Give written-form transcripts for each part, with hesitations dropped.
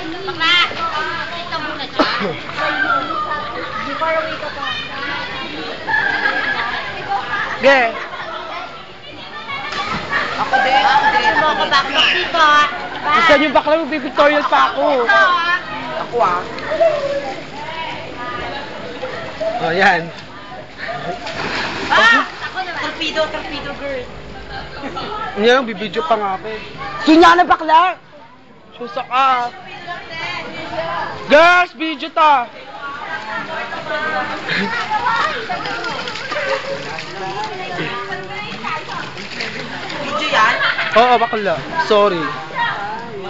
Bakla! Kita muna siya. Far away ka pa. Ge. Ako din. Ano ako bakla dito? Gusto niyo bakla, mag-pictorial pa ako. Ako ah. Oh, yan. Ako naman. Torpedo girl. Yan, bibidyo pa nga ako. Sunya na bakla! Susa ka. Girls, video ta. Video yan? Oo, bakla. Sorry.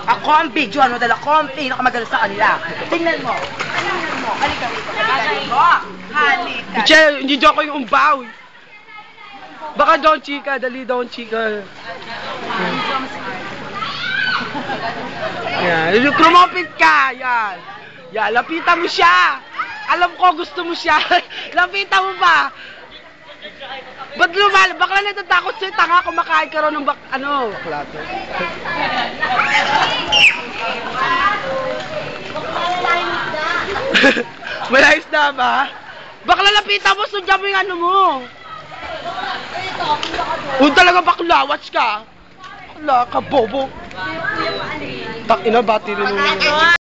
Ako ang video, ano dala ko ang pinakamagalas sa kanila. Tingnan mo. Halika rito. Halika. Che, hindi dyan ko yung umbaw. Baka doon, chika. Dali doon, chika. Yan. Kumapit ka. Yan. Yan, lapitan mo siya. Alam ko, gusto mo siya. Lapitan mo ba? Ba't lumal? Bakla natatakot sa'yo. Tanga, kumakain ka rin ng bakla to. Malayos na ba? Bakla lapitan mo, sundyan mo yung ano mo. Kung talaga bakla, watch ka. Bakla ka, bobo. Tak ina, battery mo.